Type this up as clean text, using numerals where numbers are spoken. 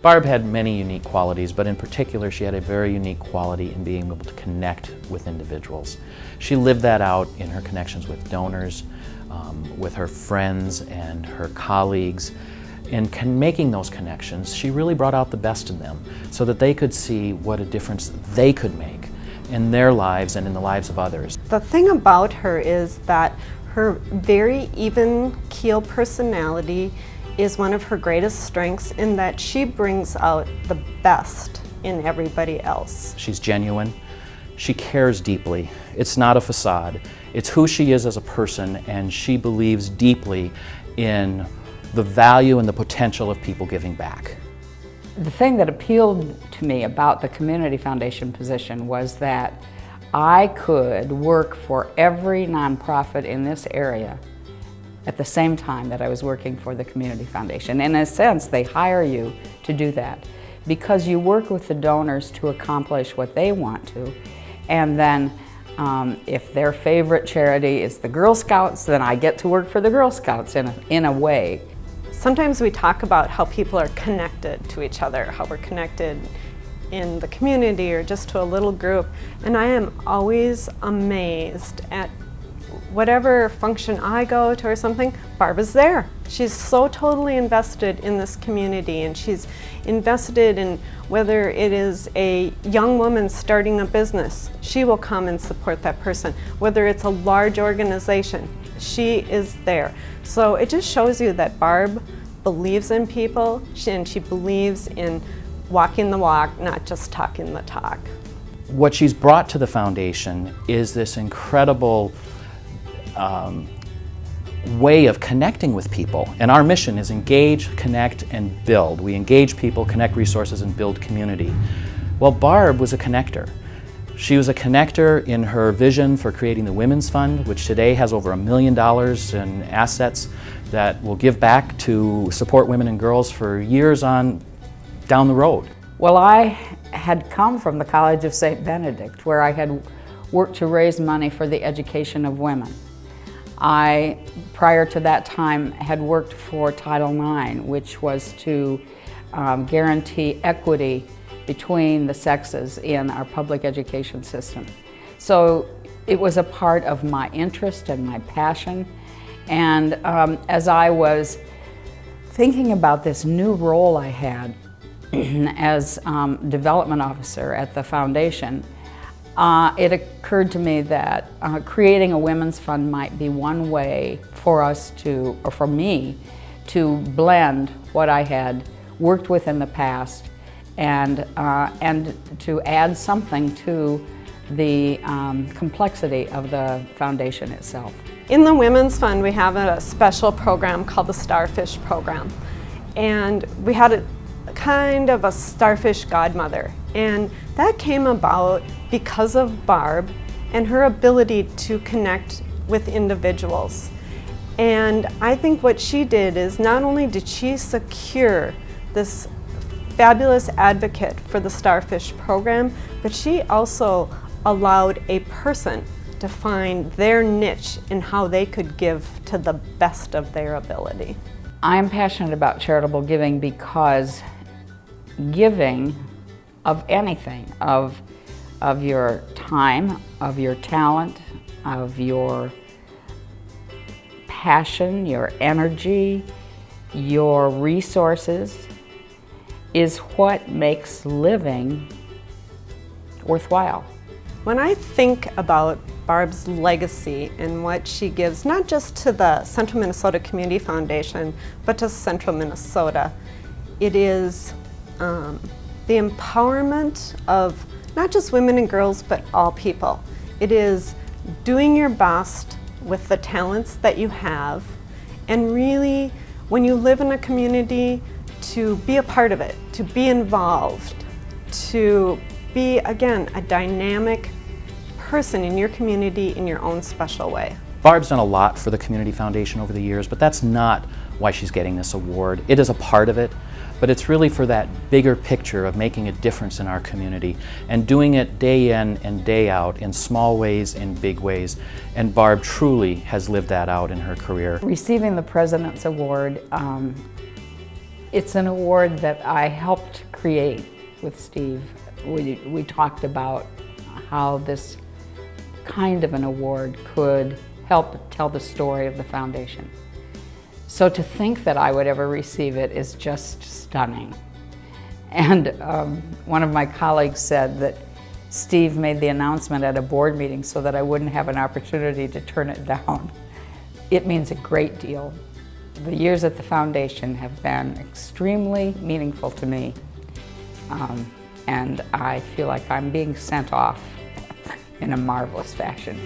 Barb had many unique qualities, but in particular she had a very unique quality in being able to connect with individuals. She lived that out in her connections with donors, with her friends and her colleagues. In making those connections, she really brought out the best in them so that they could see what a difference they could make in their lives and in the lives of others. The thing about her is that her very even-keel personality is one of her greatest strengths in that she brings out the best in everybody else. She's genuine. She cares deeply. It's not a facade. It's who she is as a person, and she believes deeply in the value and the potential of people giving back. The thing that appealed to me about the Community Foundation position was that I could work for every nonprofit in this area at the same time that I was working for the Community Foundation. In a sense, they hire you to do that because you work with the donors to accomplish what they want to, and then if their favorite charity is the Girl Scouts, then I get to work for the Girl Scouts in a way. Sometimes we talk about how people are connected to each other, how we're connected in the community or just to a little group, and I am always amazed at whatever function I go to or something, Barb is there. She's so totally invested in this community, and she's invested in whether it is a young woman starting a business, she will come and support that person. Whether it's a large organization, she is there. So it just shows you that Barb believes in people, and she believes in walking the walk, not just talking the talk. What she's brought to the foundation is this incredible way of connecting with people. And our mission is engage, connect, and build. We engage people, connect resources, and build community. Well, Barb was a connector. She was a connector in her vision for creating the Women's Fund, which today has over $1 million in assets that will give back to support women and girls for years on down the road. Well, I had come from the College of St. Benedict, where I had worked to raise money for the education of women. I, prior to that time, had worked for Title IX, which was to guarantee equity between the sexes in our public education system. So it was a part of my interest and my passion. And as I was thinking about this new role I had as development officer at the foundation, it occurred to me that creating a women's fund might be one way for us to, or for me, to blend what I had worked with in the past and to add something to the complexity of the foundation itself. In the Women's Fund, we have a special program called the Starfish Program. And we had a kind of a starfish godmother. And that came about because of Barb and her ability to connect with individuals. And I think what she did is not only did she secure this fabulous advocate for the Starfish program, but she also allowed a person to find their niche in how they could give to the best of their ability. I'm passionate about charitable giving because giving of anything, of your time, of your talent, of your passion, your energy, your resources, is what makes living worthwhile. When I think about Barb's legacy and what she gives, not just to the Central Minnesota Community Foundation, but to Central Minnesota, it is the empowerment of not just women and girls, but all people. It is doing your best with the talents that you have, and really, when you live in a community, to be a part of it, to be involved, to be, again, a dynamic person in your community in your own special way. Barb's done a lot for the Community Foundation over the years, but that's not why she's getting this award. It is a part of it, but it's really for that bigger picture of making a difference in our community and doing it day in and day out in small ways and big ways. And Barb truly has lived that out in her career. Receiving the President's Award It's an award that I helped create with Steve. We talked about how this kind of an award could help tell the story of the foundation. So to think that I would ever receive it is just stunning. And one of my colleagues said that Steve made the announcement at a board meeting so that I wouldn't have an opportunity to turn it down. It means a great deal. The years at the foundation have been extremely meaningful to me, and I feel like I'm being sent off in a marvelous fashion.